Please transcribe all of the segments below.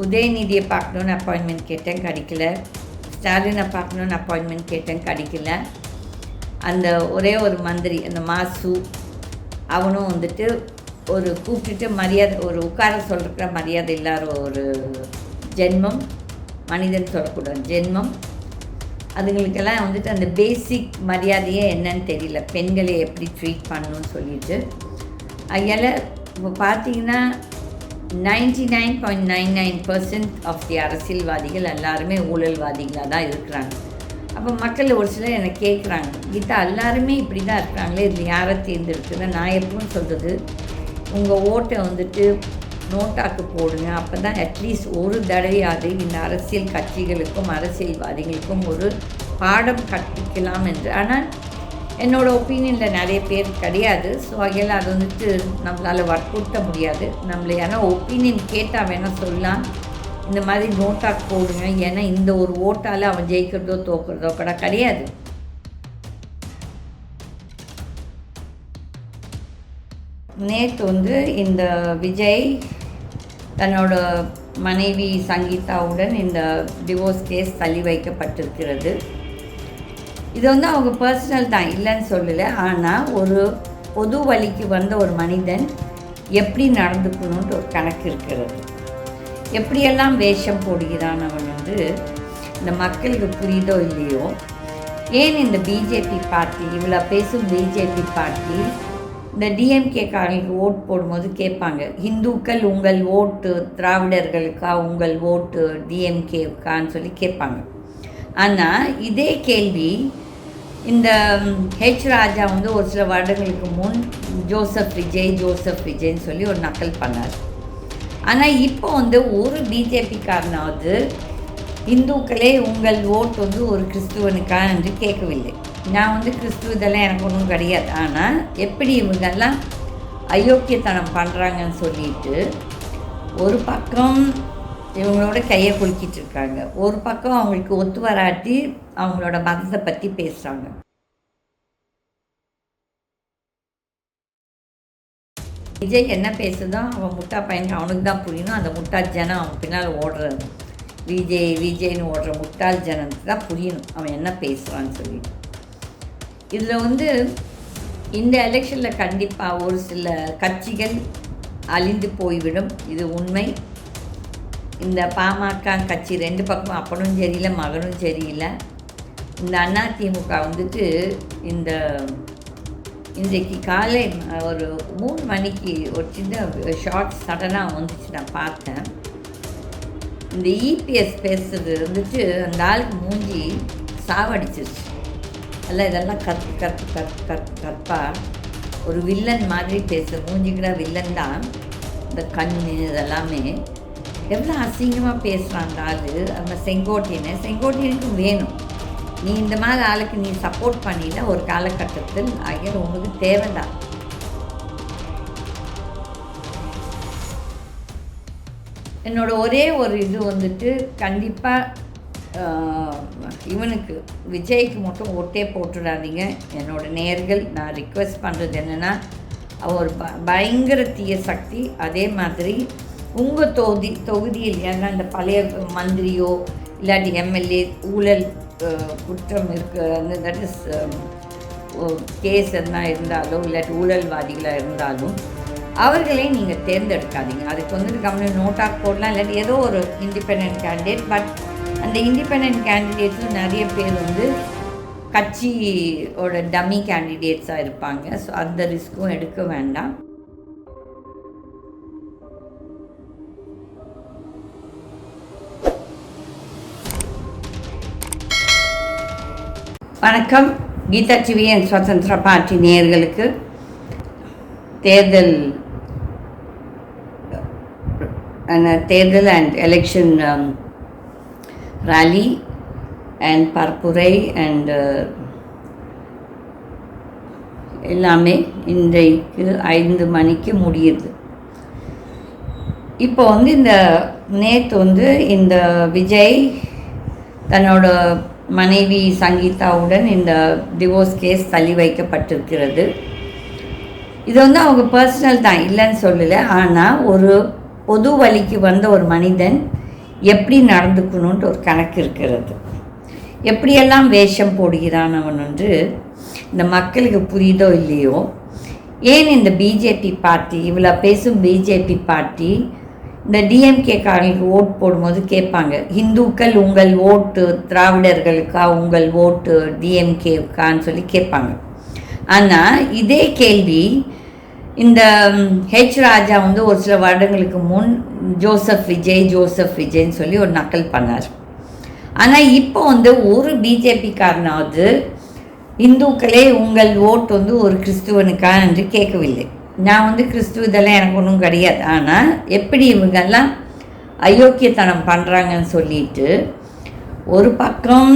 உதயநிதியை பார்க்கணுன்னு அப்பாயின்மெண்ட் கேட்டேன், கிடைக்கல. ஸ்டாலினை பார்க்கணுன்னு அப்பாயின்மெண்ட் கேட்டேன், கிடைக்கல. அந்த ஒரே ஒரு மந்திரி அந்த மாசு அவனும் வந்துட்டு ஒரு கூப்பிட்டுட்டு மரியாதை ஒரு உட்கார சொல்கிற மரியாதை இல்லாத ஒரு ஜென்மம், மனிதன் சொல்லக்கூடாது ஜென்மம். அதுங்களுக்கெல்லாம் வந்துட்டு அந்த பேசிக் மரியாதையே என்னன்னு தெரியல, பெண்களை எப்படி ட்ரீட் பண்ணணும்னு சொல்லிட்டு. அதில் இப்போ பார்த்தீங்கன்னா 99.99% ஆஃப் தி அரசியல்வாதிகள் எல்லாருமே ஊழல்வாதிகளாக தான் இருக்கிறாங்க. அப்போ மக்கள் ஒரு சிலர் என்னை கேட்குறாங்க, கீதா எல்லாருமே இப்படி தான் இருக்கிறாங்களே, இதில் யாரை தேர்ந்தெடுக்குது? நான் எப்பவும் சொல்கிறது, உங்கள் ஓட்டை வந்துட்டு நோட்டாக்கு போடுங்க. அப்போ தான் அட்லீஸ்ட் ஒரு தடவையாவது இந்த அரசியல் கட்சிகளுக்கும் அரசியல்வாதிகளுக்கும் ஒரு பாடம் கற்பிக்கலாம் என்று. ஆனால் என்னோடய ஒப்பீனியனில் நிறைய பேர் கிடையாது. ஸோ அதில் அது வந்துட்டு நம்மளால் வற்புறுத்த முடியாது. நம்மளை ஏன்னா ஒப்பீனியன் கேட்டால் வேணால் சொல்லலாம், இந்த மாதிரி நோட்டாக்கு போடுங்க, ஏன்னா இந்த ஒரு ஓட்டால் அவன் ஜெயிக்கிறதோ தோக்கிறதோ கூட கிடையாது. நேற்று வந்து இந்த விஜய் தன்னோட மனைவி சங்கீதாவுடன் இந்த டிவோர்ஸ் கேஸ் தள்ளி வைக்கப்பட்டிருக்கிறது. இது வந்து அவங்க பர்சனல் தான், இல்லைன்னு சொல்லலை. ஆனால் ஒரு பொது வழிக்கு வந்த ஒரு மனிதன் எப்படி நடந்துக்கணுன்ட்டு ஒரு கணக்கு இருக்கிறது. எப்படியெல்லாம் வேஷம் போடுகிறான் அவன் வந்து இந்த மக்களுக்கு புரியுதோ இல்லையோ. ஏன் இந்த பிஜேபி பார்ட்டி இவ்வளோ பேசும் பிஜேபி பார்ட்டி இந்த டிஎம்கேக்காரங்களுக்கு ஓட் போடும்போது கேட்பாங்க, இந்துக்கள் உங்கள் ஓட்டு திராவிடர்களுக்கா, உங்கள் ஓட்டு டிஎம்கேக்கான்னு சொல்லி கேட்பாங்க. ஆனால் இதே கேள்வி இந்த ராஜா வந்து ஒரு சில வருடங்களுக்கு முன் ஜோசப் விஜய்ன்னு சொல்லி ஒரு நக்கல் பண்ணார். ஆனால் இப்போ வந்து ஒரு பிஜேபிக்காரனாவது இந்துக்களே உங்கள் ஓட்டு வந்து ஒரு கிறிஸ்துவனுக்கா என்று கேட்கவில்லை. நான் வந்து கிறிஸ்துவ இதெல்லாம் எனக்கு ஒன்றும் கிடையாது. ஆனால் எப்படி இவங்கெல்லாம் அயோக்கியத்தனம் பண்ணுறாங்கன்னு சொல்லிட்டு ஒரு பக்கம் இவங்களோட கையை குலுக்கிட்டு இருக்காங்க, ஒரு பக்கம் அவங்களுக்கு ஒத்து வராட்டி அவங்களோட மதத்தை பற்றி பேசுகிறாங்க. விஜய் என்ன பேசுதோ அவன் முட்டா பையனுக்கு அவனுக்கு தான் புரியணும். அந்த முட்டாள் ஜனம் அவன் பின்னால் ஓடுறது, விஜய்னு ஓடுற முட்டாள் ஜனத்துக்கு தான் புரியணும் அவன் என்ன பேசுகிறான்னு சொல்லிட்டு. இதில் வந்து இந்த எலெக்ஷனில் கண்டிப்பாக ஒரு சில கட்சிகள் அழிந்து போய்விடும், இது உண்மை. இந்த பாமக கட்சி ரெண்டு பக்கமும் அப்பனும் சரியில்லை மகனும் சரியில்லை. இந்த அதிமுக வந்துட்டு இன்றைக்கு காலை ஒரு 3 மணிக்கு ஒரு சின்ன ஷார்ட் சடனாக வந்துச்சு, நான் பார்த்தேன். இந்த இபிஎஸ் பேசுறது வந்துட்டு அந்த ஆளுக்கு மூஞ்சி சாவடிச்சிருச்சு. இதெல்லாம் கற்பா ஒரு வில்லன் மாதிரி பேசுகிற மூஞ்சிக்கிற வில்லன் தான். இந்த கண் இதெல்லாமே எவ்வளோ அசிங்கமாக பேசுகிறாங்க ஆள். அந்த செங்கோட்டையனுக்கு வேணும், நீ இந்த மாதிரி ஆளுக்கு நீ சப்போர்ட் பண்ணினா ஒரு காலகட்டத்தில் ஆகிய உங்களுக்கு தேவைதான். என்னோட ஒரே ஒரு இது வந்துட்டு கண்டிப்பாக இவனுக்கு விஜய்க்கு மட்டும் ஓட்டே போட்டுடாதீங்க. என்னோடய நேயர்கள் நான் ரிக்வெஸ்ட் பண்ணுறது என்னென்னா, அவர் பயங்கர தீய சக்தி. அதே மாதிரி உங்கள் தொகுதியில் ஏன்னா இந்த பழைய மந்திரியோ இல்லாட்டி எம்எல்ஏ ஊழல் குற்றம் இருக்குது, தட் இஸ் கேஸ் எதுனா இருந்தாலும் இல்லாட்டி ஊழல்வாதிகளாக இருந்தாலும் அவர்களே நீங்கள் தேர்ந்தெடுக்காதீங்க. அதுக்கு வந்துட்டு கம்யூனி நோட்டாக போடலாம், இல்லாட்டி ஏதோ ஒரு இண்டிபெண்ட் கேண்டிடேட். பட் அந்த இண்டிபெண்ட் கேண்டிடேட்ஸும் நிறைய பேர் வந்து கட்சியோட டம்மி கேண்டிடேட்ஸாக இருப்பாங்க. ஸோ அந்த ரிஸ்க்கும் எடுக்க வேண்டாம். வணக்கம். கீதா டிவி அண்ட் சுதந்திர பார்ட்டி நேயர்களுக்கு தேர்தல் அண்ட் எலெக்ஷன் ரேலி அண்ட் பரப்புரை அண்ட் எல்லாமே இன்றைக்கு 5 மணிக்கு முடியுது. இப்போ வந்து நேற்று வந்து இந்த விஜய் தன்னோட மனைவி சங்கீதாவுடன் இந்த டிவோர்ஸ் கேஸ் தள்ளி வைக்கப்பட்டிருக்கிறது. இது வந்து அவங்க பர்சனல் தான், இல்லைன்னு சொல்லலை. ஆனால் ஒரு பொது வழிக்கு வந்த ஒரு மனிதன் எப்படி நடந்துக்கணுன்ட்டு ஒரு கணக்கு இருக்கிறது. எப்படியெல்லாம் வேஷம் போடுகிறான் அவன் என்று இந்த மக்களுக்கு புரியுதோ இல்லையோ. ஏன் இந்த பிஜேபி பார்ட்டி இவ்வளோ பேசும் பிஜேபி பார்ட்டி இந்த டிஎம்கேக்காரங்களுக்கு ஓட் போடும்போது கேட்பாங்க, இந்துக்கள் உங்கள் ஓட்டு திராவிடர்களுக்கா, உங்கள் ஓட்டு டிஎம்கேக்கான்னு சொல்லி கேட்பாங்க. ஆனால் இதே கேள்வி இந்த ராஜா வந்து ஒரு சில வருடங்களுக்கு முன் ஜோசப் விஜய்ன்னு சொல்லி ஒரு நக்கல் பண்ணார். ஆனால் இப்போ வந்து ஒரு பிஜேபிக்காரனாவது இந்துக்களே உங்கள் ஓட்டு வந்து ஒரு கிறிஸ்துவனுக்கா என்று கேட்கவில்லை. நான் வந்து கிறிஸ்துவ இதெல்லாம் எனக்கு ஒன்றும் கிடையாது. ஆனால் எப்படி இவங்கெல்லாம் அயோக்கியத்தனம் பண்ணுறாங்கன்னு சொல்லிட்டு ஒரு பக்கம்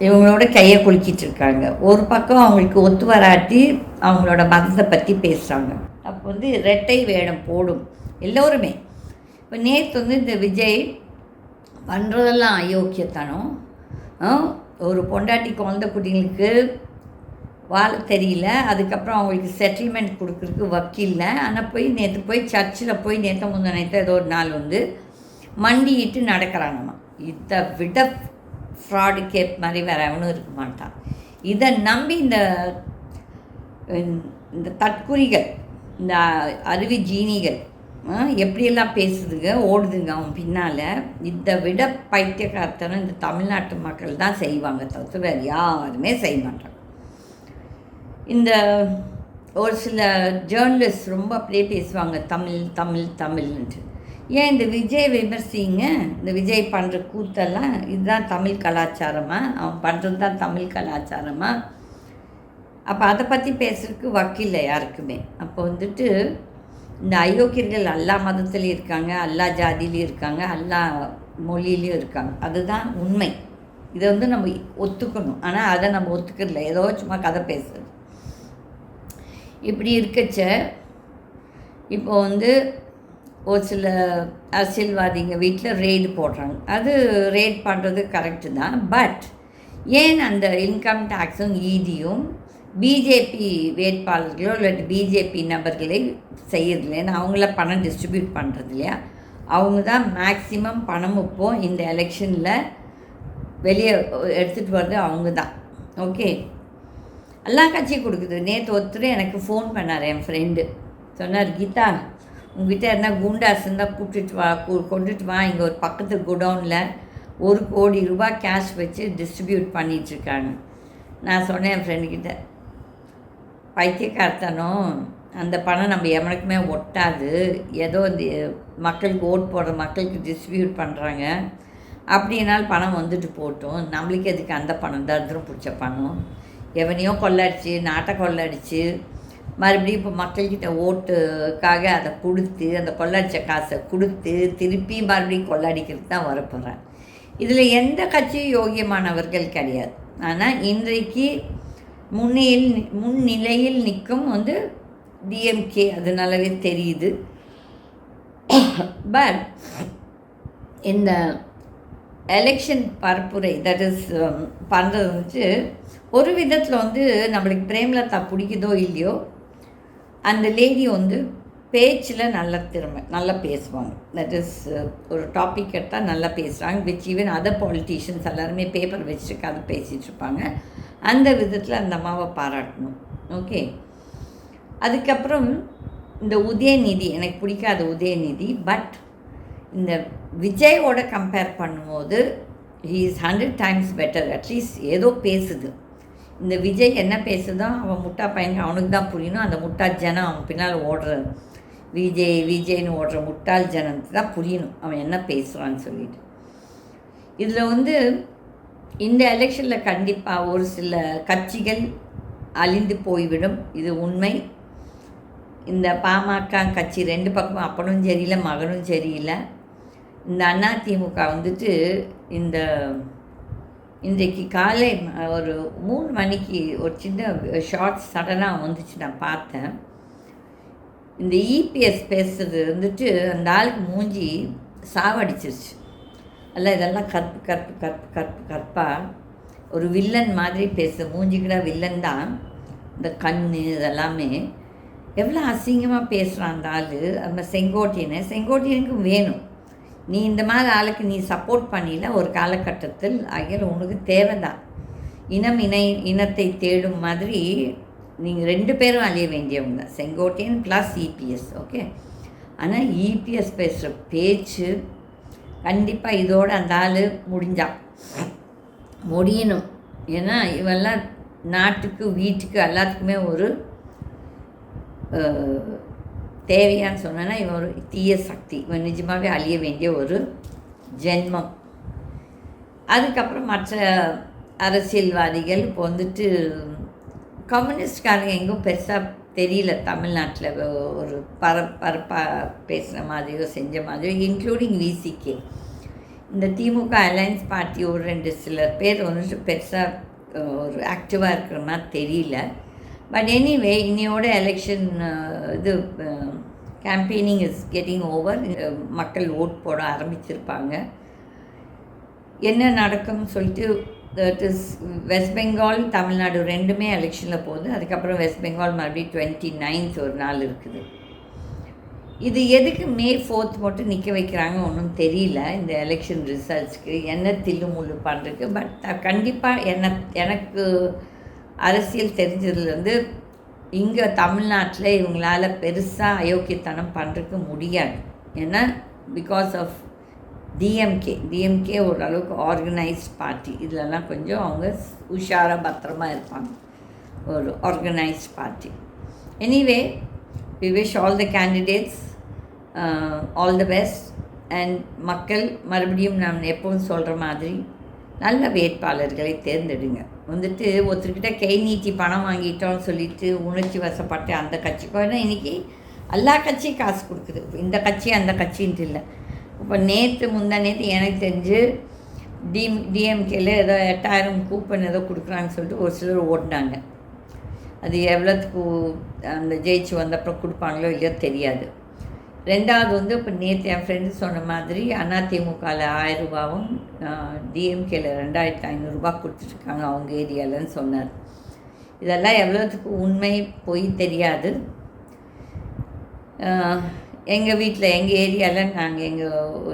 இவங்களோட கையை குலுக்கிட்டு இருக்காங்க, ஒரு பக்கம் அவங்களுக்கு ஒத்து வராட்டி அவங்களோட மதத்தை பற்றி பேசுகிறாங்க. அப்போ வந்து இரட்டை வேடம் போடும் எல்லோருமே. இப்போ நேற்று வந்து இந்த விஜய் பண்ணுறதெல்லாம் அயோக்கியத்தனம். ஒரு பொண்டாட்டி குழந்தை குட்டிங்களுக்கு வாழ தெரியல, அதுக்கப்புறம் அவங்களுக்கு செட்டில்மெண்ட் கொடுக்குறதுக்கு வக்கீல்ல. ஆனால் நேற்று போய் சர்ச்சில் போய் நேற்று ஏதோ ஒரு நாள் வந்து மண்டிட்டு நடக்கிறாங்கம்மா. இதை விட ஃப்ராடு கேப் மாதிரி வேறு எவனும் இருக்க மாட்டான். இதை நம்பி இந்த தற்குறிகள், இந்த அருவி ஜீனிகள் எப்படியெல்லாம் பேசுதுங்க, ஓடுதுங்க அவன் பின்னால். இதை விட பைத்தியக்காரத்தனம் இந்த தமிழ்நாட்டு மக்கள் தான் செய்வாங்க, தவிர்த்து வேறு யாருமே செய்ய மாட்டாங்க. இந்த ஒரு சில ஜேர்னலிஸ்ட் ரொம்ப அப்படியே பேசுவாங்க, தமிழ்ன்ட்டு. ஏன் இந்த விஜய் விமர்சிங்க, இந்த விஜய் பண்ணுற கூத்தெல்லாம் இதுதான் தமிழ் கலாச்சாரமா, அவன் பண்ணுறது தான் தமிழ் கலாச்சாரமா? அப்போ அதை பற்றி பேசுறதுக்கு வக்கில்லை யாருக்குமே. அப்போ வந்துட்டு இந்த அயோக்கியர்கள் எல்லா மதத்துலேயும் இருக்காங்க, எல்லா ஜாதியிலையும் இருக்காங்க, எல்லா மொழியிலையும் இருக்காங்க. அதுதான் உண்மை. இதை வந்து நம்ம ஒத்துக்கணும். ஆனால் அதை நம்ம ஒத்துக்கிறதில்ல, ஏதோ சும்மா கதை பேசுறது. இப்படி இருக்கச்ச இப்போ வந்து ஒரு சில அரசியல்வாதிங்க வீட்டில் ரெய்டு போடுறாங்க. அது ரெய்ட் பண்ணுறது கரெக்டு தான். பட் ஏன் அந்த இன்கம் டேக்ஸும் ஈடியும் பிஜேபி வேட்பாளர்களோ இல்லாட்டி பிஜேபி நபர்களை செய்யறதில்லைன்னு அவங்கள பணம் டிஸ்ட்ரிபியூட் பண்ணுறது இல்லையா? அவங்க தான் மேக்சிமம் பணம் இப்போ இந்த எலெக்ஷனில் வெளியே எடுத்துகிட்டு வர்றது அவங்க தான். ஓகே, எல்லா கட்சியும் கொடுக்குது. நேற்று ஒருத்தர் எனக்கு ஃபோன் பண்ணார், என் ஃப்ரெண்டு சொன்னார், கீதா உங்ககிட்ட இருந்தால் குண்டாஸ் இருந்தால் கொண்டுட்டு வா, இங்கே ஒரு பக்கத்து குடவுனில் 1 கோடி ரூபாய் கேஷ் வச்சு டிஸ்ட்ரிபியூட் பண்ணிகிட்ருக்காங்க. நான் சொன்னேன் என் ஃப்ரெண்டுக்கிட்ட, பைத்தியக்காரத்தனம், அந்த பணம் நம்ம எவனுக்குமே ஒட்டாது, ஏதோ இந்த மக்களுக்கு ஓட் போடுற மக்களுக்கு டிஸ்ட்ரிபியூட் பண்ணுறாங்க, அப்படின்னாலும் பணம் வந்துட்டு போட்டோம், நம்மளுக்கு எதுக்கு அந்த பணம், தரித்திரம் பிடிச்ச பணம், எவனையோ கொள்ளடிச்சு நாட்டை கொள்ளடிச்சு மறுபடியும் இப்போ மக்கள்கிட்ட ஓட்டுக்காக அதை கொடுத்து அந்த கொள்ளடிச்ச காசை கொடுத்து திருப்பி மறுபடியும் கொள்ளடிக்கிறது தான் வரப்போகிறேன். இதில் எந்த கட்சியும் யோகியமானவர்கள் கிடையாது. ஆனால் இன்றைக்கு முன்னிலையில் நிற்கும் வந்து டிஎம்கே, அது நல்லாவே தெரியுது. பட் இந்த எலெக்ஷன் பரப்புரை தட் இஸ் பண்ணுறது வந்து ஒரு விதத்தில் வந்து நம்மளுக்கு பிரேமலதா பிடிக்குதோ இல்லையோ, அந்த லேடி வந்து பேச்சில் நல்லா பேசுவாங்க. தட் இஸ் ஒரு டாபிக் எடுத்தால் நல்லா பேசுகிறாங்க. விச் ஈவன் அதர் பாலிட்டிஷியன்ஸ் எல்லாருமே பேப்பர் வச்சுட்டு கதை பேசிகிட்ருப்பாங்க. அந்த விதத்தில் அந்த அம்மாவை பாராட்டணும். ஓகே, அதுக்கப்புறம் இந்த உதயநிதி, எனக்கு பிடிக்காத உதயநிதி. பட் இந்த விஜயோட கம்பேர் பண்ணும்போது he is 100 times better. At least ஏதோ பேசுது. இந்த விஜய் என்ன பேசுதோ அவன் முட்டா பையனுக்கு அவனுக்கு தான் புரியணும். அந்த முட்டாள் ஜனம் அவன் பின்னால் ஓடுற விஜய்னு ஓடுற முட்டாள் ஜனத்துக்கு தான் புரியணும் அவன் என்ன பேசுகிறான்னு சொல்லிட்டு. இதில் வந்து இந்த எலெக்ஷனில் கண்டிப்பாக ஒரு சில கட்சிகள் அழிந்து போய்விடும், இது உண்மை. இந்த பாமக கட்சி 2 பக்கமும் அப்பனும் சரியில்லை மகனும் சரியில்லை. இந்த அதிமுக வந்துட்டு இன்றைக்கு காலை ஒரு 3 மணிக்கு ஒரு சின்ன ஷார்ட்ஸ் சடனாக வந்துச்சு, நான் பார்த்தேன். இந்த இபிஎஸ் பேசுறது வந்துட்டு அந்த ஆளுக்கு மூஞ்சி சாவடிச்சிருச்சு. அல்ல இதெல்லாம் கற்பா ஒரு வில்லன் மாதிரி பேச, மூஞ்சி கூட வில்லன் தான். இந்த கண் இதெல்லாமே எவ்வளோ அசிங்கமாக பேசுகிறான் அந்த ஆள். அந்த செங்கோட்டையனுக்கு வேணும். நீ இந்த மாதிரி ஆளுக்கு நீ சப்போர்ட் பண்ணில ஒரு காலகட்டத்தில் ஆகிய உனக்கு தேவைதான். இனத்தை தேடும் மாதிரி நீங்கள் 2 பேரும் அழிய வேண்டியவங்க, செங்கோட்டையன் ப்ளஸ் இபிஎஸ். ஓகே, ஆனால் இபிஎஸ் பேசுகிற பேச்சு கண்டிப்பாக இதோடு அந்த ஆள் முடியணும். ஏன்னா இவெல்லாம் நாட்டுக்கு வீட்டுக்கு எல்லாத்துக்குமே ஒரு தேவையான்னு சொன்னேன்னா இவன் ஒரு தீய சக்தி, இவன் நிஜமாகவே அழிய வேண்டிய ஒரு ஜென்மம். அதுக்கப்புறம் மற்ற அரசியல்வாதிகள் இப்போ வந்துட்டு கம்யூனிஸ்ட்காரங்க எங்கும் பெருசாக தெரியல தமிழ்நாட்டில் ஒரு பரப்பாக பேசுகிற மாதிரியோ செஞ்ச மாதிரியோ, இன்க்ளூடிங் விசிகே. இந்த திமுக அலையன்ஸ் பார்ட்டி ஒரு 2 சிலர் பேர் வந்துட்டு பெருசாக ஒரு ஆக்டிவாக இருக்கிற மாதிரி தெரியல. பட் எனிவே இன்னையோட எலெக்ஷன் இது கேம்பெயினிங் இஸ் கெட்டிங் ஓவர். மக்கள் ஓட் போட ஆரம்பிச்சிருப்பாங்க. என்ன நடக்கும்னு சொல்லிட்டு that is west Bengal Tamil Nadu 2மே எலெக்ஷனில் போகுது. அதுக்கப்புறம் வெஸ்ட் பெங்கால் மறுபடியும் 29th ஒரு நாள் இருக்குது. இது எதுக்கு May 4th மட்டும் நிற்க வைக்கிறாங்க ஒன்றும் தெரியல. இந்த எலெக்ஷன் ரிசல்ட்ஸ்க்கு என்ன தில்லுமுள்ளு பண்ணுறதுக்கு. பட் கண்டிப்பாக எனக்கு அரசியல் தெரிஞ்சதுலேருந்து இங்கே தமிழ்நாட்டில் இவங்களால் பெருசாக அயோக்கியத்தனம் பண்ணுறதுக்கு முடியாது. ஏன்னா பிகாஸ் ஆஃப் டிஎம்கே ஓரளவுக்கு ஆர்கனைஸ்ட் பார்ட்டி. இதிலலாம் கொஞ்சம் அவங்க உஷாராக பத்திரமாக இருப்பாங்க, ஒரு organised party. Anyway we wish all the candidates all the best. and மக்கள் மறுபடியும் நான் எப்பவும் சொல்கிற மாதிரி நல்ல வேட்பாளர்களை தேர்ந்தெடுங்க. வந்துட்டு ஒருத்தர்கிட்ட கை நீட்டி பணம் வாங்கிட்டோம்னு சொல்லிட்டு உணர்ச்சி வசப்பட்டு அந்த கட்சிக்கோ, ஏன்னா இன்றைக்கி எல்லா கட்சியும் காசு கொடுக்குது. இந்த கட்சி அந்த கட்சின்ட்டு இல்லை. இப்போ நேற்று எனக்கு தெரிஞ்சு டிஎம்கேல ஏதோ 8000 கூப்பன் ஏதோ கொடுக்குறாங்கன்னு சொல்லிட்டு ஒரு சிலர் ஓடினாங்க. அது எவ்வளோத்துக்கு அந்த ஜெயிச்சு வந்தப்புறம் கொடுப்பாங்களோ இல்லையோ தெரியாது. 2வது இப்போ நேற்று என் ஃப்ரெண்டு சொன்ன மாதிரி அதிமுகவில் 1000 ரூபாவும் டிஎம்கேல 2500 கொடுத்துட்ருக்காங்க அவங்க ஏரியாவில்னு சொன்னார். இதெல்லாம் எவ்வளோத்துக்கு உண்மை பொய் தெரியாது. எங்கள் வீட்டில் எங்கள் ஏரியாவில் நாங்கள்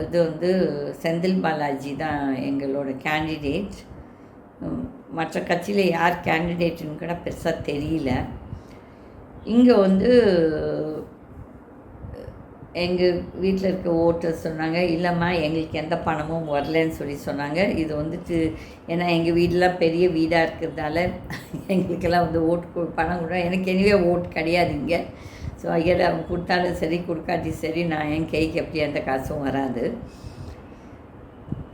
இது செந்தில் பாலாஜி தான் எங்களோட கேண்டிடேட். மற்ற கட்சியில் யார் கேண்டிடேட்டுன்னு கூட பெருசாக தெரியல. இங்கே எங்கள் வீட்டில் இருக்க ஓட்டர்ஸ் சொன்னாங்க, இல்லைம்மா எங்களுக்கு எந்த பணமும் வரலன்னு சொன்னாங்க. இது ஏன்னா எங்கள் வீடெலாம் பெரிய வீடாக இருக்கிறதால எங்களுக்கெல்லாம் ஓட்டு பணம் கூட எனக்கு எனிவே ஓட்டு கிடையாது இங்கே. ஸோ ஐயா அவங்க கொடுத்தாலும் சரி கொடுக்காட்டி சரி நான் என் கைக்கு எப்படி எந்த காசும் வராது.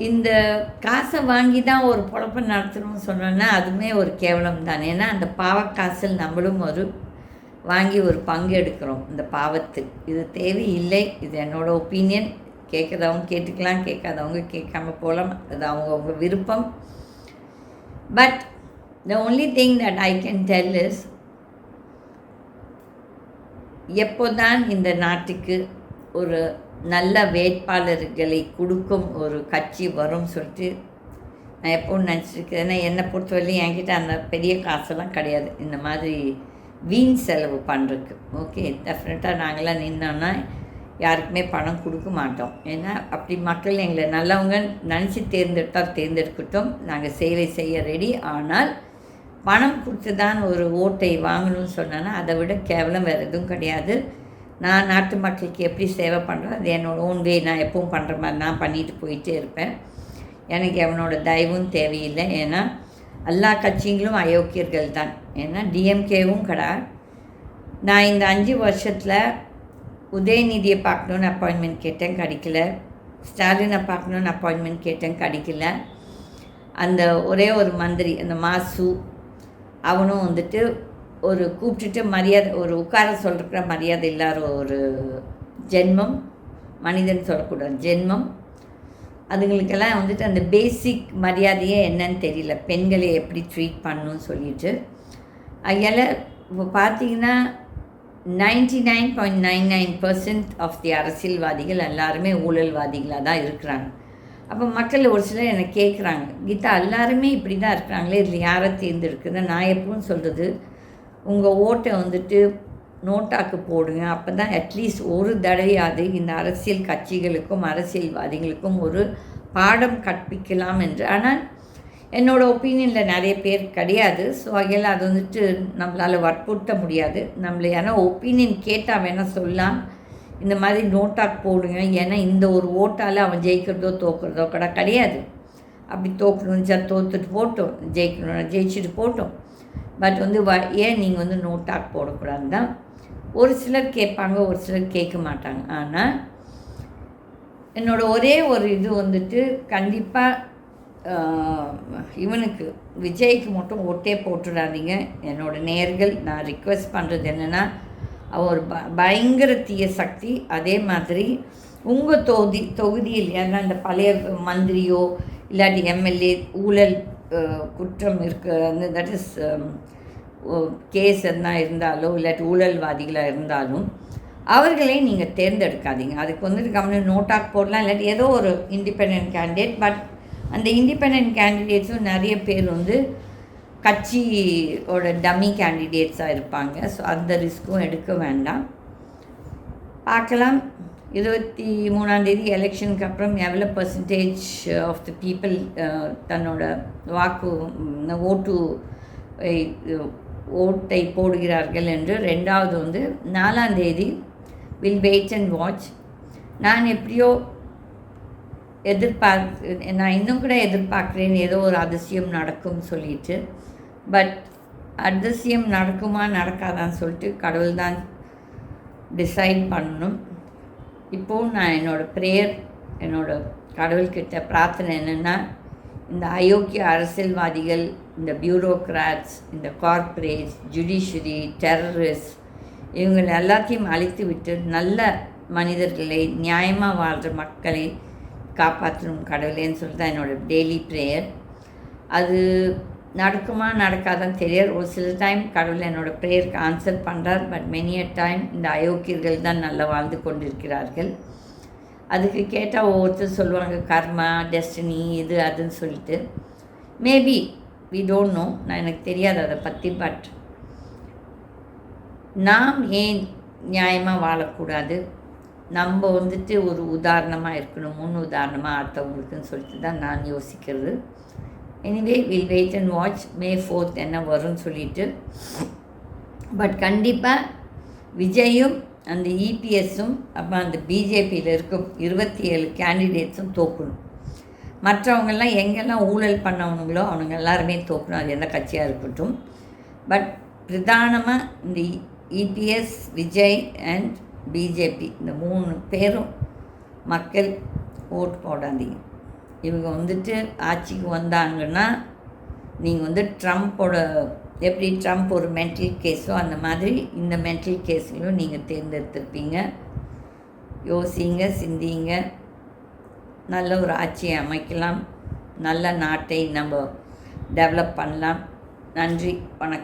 இந்த காசை வாங்கி தான் ஒரு பொழப்பை நடத்தணும்னு சொன்னோன்னா அதுவுமே ஒரு கேவலம் தான். ஏன்னா அந்த பாவக்காசில் நம்மளும் வாங்கி ஒரு பங்கு எடுக்கிறோம் இந்த பாவத்துக்கு. இது தேவையில்லை. இது என்னோடய ஒப்பீனியன். கேட்குறவங்க கேட்டுக்கலாம், கேட்காதவங்க கேட்காம போகலாம். அது அவங்கவுங்க விருப்பம். But the only thing that I can tell is, எப்போதான் இந்த நாட்டுக்கு ஒரு நல்ல வேட்பாளர்களை கொடுக்கும் ஒரு கட்சி வரும்னு சொல்லிட்டு நான் எப்போவும் நினச்சிருக்கேன். ஏன்னா என்னை பொறுத்தவரையிலும் என்கிட்ட அந்த பெரிய காசெல்லாம் கிடையாது இந்த மாதிரி வீண் செலவு பண்ணுறதுக்கு. ஓகே, டெஃபினட்டாக நாங்களாம் நின்னோன்னா யாருக்குமே பணம் கொடுக்க மாட்டோம். ஏன்னா அப்படி மக்கள் எங்களை நல்லவங்க நினச்சி தேர்ந்தெடுக்கட்டும், நாங்கள் சேவை செய்ய ரெடி. ஆனால் பணம் கொடுத்து தான் ஒரு ஓட்டை வாங்கணும்னு சொன்னேன்னா அதை விட கேவலம் வேறு எதுவும் கிடையாது. நான் நாட்டு மக்களுக்கு எப்படி சேவை பண்ணுறேன், அது என்னோடய ஓன் வே. நான் எப்பவும் பண்ணுற மாதிரி நான் பண்ணிட்டு போயிட்டே இருப்பேன். எனக்கு அவனோட தயவும் தேவையில்லை. ஏன்னா எல்லா கட்சிகளும் அயோக்கியர்கள் தான். ஏன்னா டிஎம்கேவும் கிடையாது. நான் இந்த 5 வருஷத்தில் உதயநிதியை பார்க்கணுன்னு அப்பாயின்மெண்ட் கேட்டேன், கிடைக்கல. ஸ்டாலினை பார்க்கணுன்னு அப்பாயின்மெண்ட் கேட்டேன், கிடைக்கல. அந்த ஒரே ஒரு மந்திரி அந்த மாசு அவனும் ஒரு கூப்பிட்டுட்டு மரியாதை ஒரு உட்கார சொல்கிற மரியாதை இல்லாத ஒரு ஜென்மம், மனிதன் சொல்லக்கூடாது ஜென்மம். அதுங்களுக்கெல்லாம் அந்த பேசிக் மரியாதையே என்னன்னு தெரியல, பெண்களை எப்படி ட்ரீட் பண்ணணும்னு சொல்லிட்டு. அதில் இப்போ பார்த்தீங்கன்னா 99.99% ஆஃப் தி அரசியல்வாதிகள் எல்லாருமே ஊழல்வாதிகளாக தான் இருக்கிறாங்க. அப்போ மக்கள் ஒரு சிலர் என்னை கேட்குறாங்க, கீதா எல்லாருமே இப்படி தான் இருக்கிறாங்களே, இதில் யாரை தேர்ந்தெடுக்குதுன்னு. நான் எப்பவும் சொல்கிறது, உங்கள் ஓட்டை நோட்டாக்கு போடுங்க. அப்போ தான் அட்லீஸ்ட் ஒரு தடவையாவது இந்த அரசியல் கட்சிகளுக்கும் அரசியல்வாதிகளுக்கும் ஒரு பாடம் கற்பிக்கலாம் என்று. ஆனால் என்னோடய ஒப்பீனியனில் நிறைய பேர் கிடையாது. ஸோ ஆகையால் அது வந்துட்டு நம்மளால் வற்புறுத்த முடியாது. நம்மளை ஏன்னா ஒப்பீனியன் கேட்டால் வேணால் சொல்லலாம், இந்த மாதிரி நோட்டாக்கு போடுங்க, ஏன்னா இந்த ஒரு ஓட்டால் அவன் ஜெயிக்கிறதோ தோக்குறதோ கிடையாது. அப்படி தோக்கணும்னு தோற்றுட்டு போட்டோம், ஜெயிக்கணும் ஜெயிச்சுட்டு போட்டோம். பட் வந்து ஏன் நீங்கள் வந்து நோட்டாக்கு போடக்கூடாதுன்னு தான் ஒரு சிலர் கேட்பாங்க, ஒரு சிலர் கேட்க மாட்டாங்க. ஆனால் என்னோடய ஒரே ஒரு இது வந்துட்டு கண்டிப்பாக இவனுக்கு விஜய்க்கு மட்டும் ஓட்டே போட்டுடாதீங்க. என்னோடய நேயர்கள் நான் ரிக்வெஸ்ட் பண்ணுறது என்னென்னா, அவர் பயங்கர தீய சக்தி. அதே மாதிரி உங்கள் தொகுதியில் ஏன்னா இந்த பழைய மந்திரியோ இல்லாட்டி எம்எல்ஏ ஊழல் குற்றம் இருக்க தட் இஸ் கேஸ் எதுனா இருந்தாலோ இல்லாட்டி ஊழல்வாதிகளாக இருந்தாலும் அவர்களே நீங்கள் தேர்ந்தெடுக்காதீங்க. அதுக்கு வந்துட்டு கம்முன்னு நோட்டாக் போடலாம், இல்லாட்டி ஏதோ ஒரு இண்டிபெண்ட் கேண்டிடேட். பட் அந்த இண்டிபெண்ட் கேண்டிடேட்ஸும் நிறைய பேர் வந்து கட்சியோட டம்மி கேண்டிடேட்ஸாக இருப்பாங்க. ஸோ அந்த ரிஸ்க்கும் எடுக்க வேண்டாம். பார்க்கலாம் 23ஆம் எலெக்ஷனுக்கு அப்புறம் எவ்வளோ பர்சன்டேஜ் ஆஃப் தி பீப்புள் தன்னோட ஓட்டை போடுகிறார்கள் என்று. ரெண்டாவது வந்து 4ஆம் வில் வெயிட் அண்ட் வாட்ச். நான் எப்படியோ நான் இன்னும் கூட எதிர்பார்க்குறேன் ஏதோ ஒரு அதிசயம் நடக்கும்னு சொல்லிட்டு. பட் அதிசயம் நடக்குமா நடக்காதான்னு சொல்லிட்டு கடவுள் தான் டிசைட் பண்ணணும். இப்போது நான் என்னோடய ப்ரேயர், என்னோடய கடவுள்கிட்ட பிரார்த்தனை என்னென்னா, இந்த அயோக்கிய அரசியல்வாதிகள், இந்த பியூரோக்ராட்ஸ், இந்த கார்ப்பரேட்ஸ், ஜுடிஷரி, டெரரிஸ்ட் இவங்களை எல்லாத்தையும் அழித்து விட்டு நல்ல மனிதர்களை, நியாயமாக வாழ்கிற மக்களை காப்பாற்றணும் கடவுளேன்னு சொல்லிட்டு தான் என்னோடய டெய்லி ப்ரேயர். அது நடக்குமா நடக்காதான்னு தெரியாது. ஒரு சில டைம் கடவுள் என்னோடய ப்ரேயருக்கு ஆன்சர் பண்ணுறார். பட் மெனி அ டைம் இந்த அயோக்கியர்கள் தான் நல்லா வாழ்ந்து கொண்டிருக்கிறார்கள். அதுக்கு கேட்டால் ஒவ்வொருத்தர் சொல்லுவாங்க கர்மா, டெஸ்டினி, இது அதுன்னு சொல்லிட்டு. மேபி வி டோன்ட் நோ, நான் எனக்கு தெரியாது அதை பற்றி. பட் நாம் ஏன் நியாயமாக வாழக்கூடாது? நம்ம வந்துட்டு ஒரு உதாரணமாக இருக்கணும், முன் உதாரணமாக அடுத்தவங்களுக்குன்னு சொல்லிட்டு தான் நான் யோசிக்கிறது. Anyway will wait and watch May 4th என்ன வரும்னு சொல்லிட்டு. பட் கண்டிப்பாக விஜயும் அந்த இபிஎஸும் அப்புறம் அந்த பிஜேபியில் இருக்கும் 27 கேண்டிடேட்ஸும் தோக்கணும். மற்றவங்கெல்லாம் எங்கெல்லாம் ஊழல் பண்ணவனுங்களோ அவனுங்க எல்லாருமே தோக்கணும், அது எந்த கட்சியாக இருக்கட்டும். பட் பிரதானமாக இந்த இபிஎஸ், விஜய் அண்ட் பிஜேபி இந்த 3 பேரும் மக்கள் ஓட்டு போடாதீங்க. இவங்க வந்துட்டு ஆட்சிக்கு வந்தாங்கன்னா நீங்கள் வந்து ட்ரம்ப்போட எப்படி ட்ரம்ப் ஒரு மென்டல் கேஸோ அந்த மாதிரி இந்த மென்டல் கேஸ்களும் நீங்கள் தேர்ந்தெடுத்திருப்பீங்க. யோசிங்க, சிந்திங்க, நல்ல ஒரு ஆட்சியை அமைக்கலாம், நல்ல நாட்டை நம்ம டெவலப் பண்ணலாம். நன்றி, வணக்கம்.